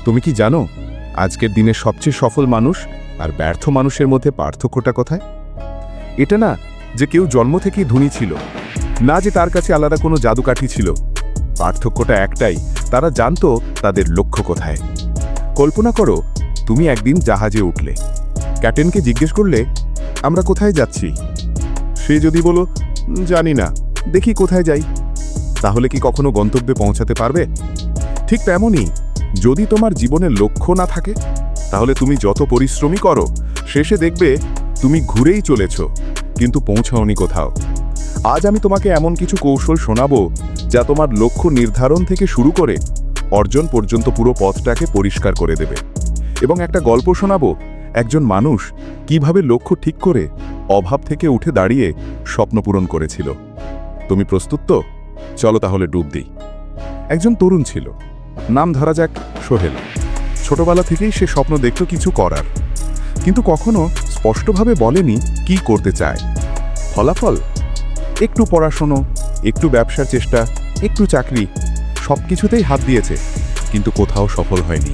তুমি কি জানো আজকের দিনের সবচেয়ে সফল মানুষ আর ব্যর্থ মানুষের মধ্যে পার্থক্যটা কোথায়? এটা না যে কেউ জন্ম থেকেই ধনী ছিল, না যে তার কাছে আলাদা কোনো জাদুকাঠি ছিল। পার্থক্যটা একটাই, তারা জানতো তাদের লক্ষ্য কোথায়। কল্পনা করো, তুমি একদিন জাহাজে উঠলে, ক্যাপ্টেনকে জিজ্ঞেস করলে আমরা কোথায় যাচ্ছি। সে যদি বলো জানি না, দেখি কোথায় যাই, তাহলে কি কখনো গন্তব্যে পৌঁছাতে পারবে? ঠিক তেমনই, যদি তোমার জীবনের লক্ষ্য না থাকে, তাহলে তুমি যত পরিশ্রমই করো, শেষে দেখবে তুমি ঘুরেই চলেছ, কিন্তু পৌঁছাওনি কোথাও। আজ আমি তোমাকে এমন কিছু কৌশল শোনাবো যা তোমার লক্ষ্য নির্ধারণ থেকে শুরু করে অর্জন পর্যন্ত পুরো পথটাকে পরিষ্কার করে দেবে। এবং একটা গল্প শোনাবো, একজন মানুষ কিভাবে লক্ষ্য ঠিক করে অভাব থেকে উঠে দাঁড়িয়ে স্বপ্ন পূরণ করেছিল। তুমি প্রস্তুত তো? চলো তাহলে ডুব দিই। একজন তরুণ ছিল, নাম ধরা যাক সোহেল। ছোটবেলা থেকেই সে স্বপ্ন দেখত কিছু করার, কিন্তু কখনো স্পষ্টভাবে বলেনি কি করতে চায়। ফলাফল, একটু পড়াশোনা, একটু ব্যবসার চেষ্টা, একটু চাকরি, সবকিছুতেই হাত দিয়েছে, কিন্তু কোথাও সফল হয়নি।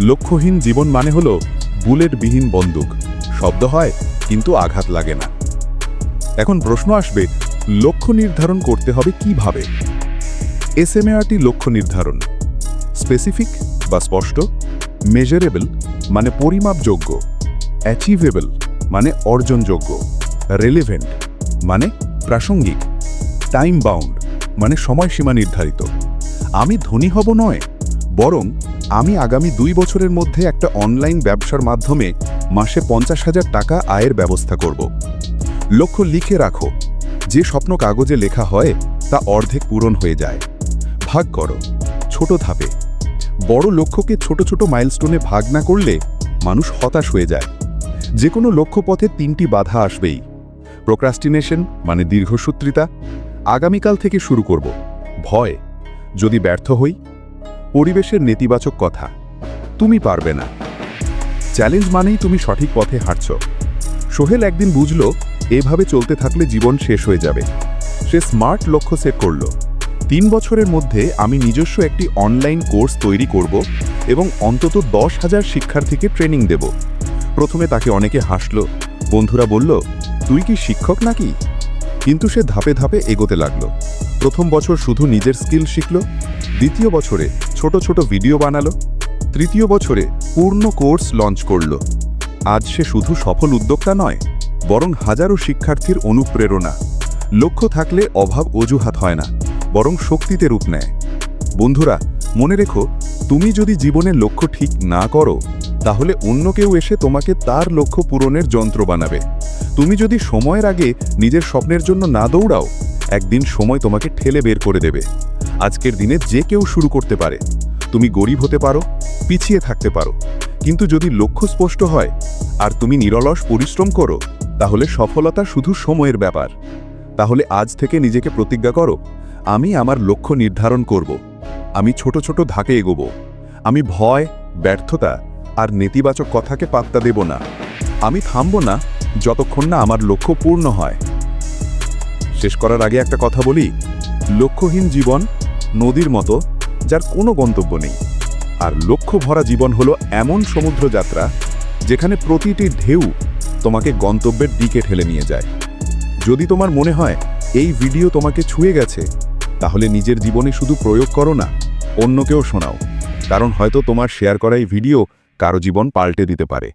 লক্ষ্যহীন জীবন মানে হলো বুলেটবিহীন বন্দুক, শব্দ হয় কিন্তু আঘাত লাগে না। এখন প্রশ্ন আসবে, লক্ষ্য নির্ধারণ করতে হবে কিভাবে? SMART লক্ষ্য নির্ধারণ: স্পেসিফিক বা স্পষ্ট, মেজারেবল মানে পরিমাপযোগ্য, অ্যাচিভেবল মানে অর্জনযোগ্য, রেলেভেন্ট মানে প্রাসঙ্গিক, টাইম বাউন্ড মানে সময়সীমা নির্ধারিত। আমি ধনী হব নয়, বরং আমি আগামী 2 বছরের মধ্যে একটা অনলাইন ব্যবসার মাধ্যমে মাসে 50,000 টাকা আয়ের ব্যবস্থা করব। লক্ষ্য লিখে রাখো, যে স্বপ্ন কাগজে লেখা হয় তা অর্ধেক পূরণ হয়ে যায়। ভাগ করো ছোট ধাপে। বড় লক্ষ্যকে ছোট ছোট মাইলস্টোনে ভাগ না করলে মানুষ হতাশ হয়ে যায়। যে কোনো লক্ষ্যপথে 3টি বাধা আসবেই। প্রোক্রাস্টিনেশন মানে দীর্ঘসূত্রিতা, আগামীকাল থেকে শুরু করব। ভয়, যদি ব্যর্থ হই। পরিবেশের নেতিবাচক কথা, তুমি পারবে না। চ্যালেঞ্জ মানেই তুমি সঠিক পথে হাঁটছ। সোহেল একদিন বুঝল এভাবে চলতে থাকলে জীবন শেষ হয়ে যাবে। সে স্মার্ট লক্ষ্য সেট করল, 3 বছরের মধ্যে আমি নিজস্ব একটি অনলাইন কোর্স তৈরি করব এবং অন্তত 10,000 শিক্ষার্থীকে ট্রেনিং দেব। প্রথমে তাকে অনেকে হাসল, বন্ধুরা বলল তুই কি শিক্ষক নাকি? কিন্তু সে ধাপে ধাপে এগোতে লাগলো। প্রথম বছর শুধু নিজের স্কিল শিখল, দ্বিতীয় বছরে ছোট ছোট ভিডিও বানালো, তৃতীয় বছরে পূর্ণ কোর্স লঞ্চ করল। আজ সে শুধু সফল উদ্যোক্তা নয়, বরং হাজারো শিক্ষার্থীর অনুপ্রেরণা। লক্ষ্য থাকলে অভাব অজুহাত হয় না, বরং শক্তিতে রূপ নেয়। বন্ধুরা, মনে রেখো, তুমি যদি জীবনের লক্ষ্য ঠিক না করো, তাহলে অন্য কেউ এসে তোমাকে তার লক্ষ্য পূরণের যন্ত্র বানাবে। তুমি যদি সময়ের আগে নিজের স্বপ্নের জন্য না দৌড়াও, একদিন সময় তোমাকে ঠেলে বের করে দেবে। আজকের দিনে যে কেউ শুরু করতে পারে। তুমি গরিব হতে পারো, পিছিয়ে থাকতে পারো, কিন্তু যদি লক্ষ্য স্পষ্ট হয় আর তুমি নিরলস পরিশ্রম করো, তাহলে সফলতা শুধু সময়ের ব্যাপার। তাহলে আজ থেকে নিজেকে প্রতিজ্ঞা করো, আমি আমার লক্ষ্য নির্ধারণ করব। আমি ছোট ছোট ধাপে এগোব। আমি ভয়, ব্যর্থতা আর নেতিবাচক কথাকে পাত্তা দেব না। আমি থামব না যতক্ষণ না আমার লক্ষ্য পূর্ণ হয়। শেষ করার আগে একটা কথা বলি, লক্ষ্যহীন জীবন নদীর মতো, যার কোনো গন্তব্য নেই। আর লক্ষ্য ভরা জীবন হলো এমন সমুদ্র যাত্রা যেখানে প্রতিটি ঢেউ তোমাকে গন্তব্যের দিকে ঠেলে নিয়ে যায়। যদি তোমার মনে হয় এই ভিডিও তোমাকে ছুঁয়ে গেছে, তাহলে নিজের জীবনে শুধু প্রয়োগ করো না, অন্যকেও শোনাও, কারণ হয়তো তোমার শেয়ার করা এই ভিডিও কারো জীবন পাল্টে দিতে পারে।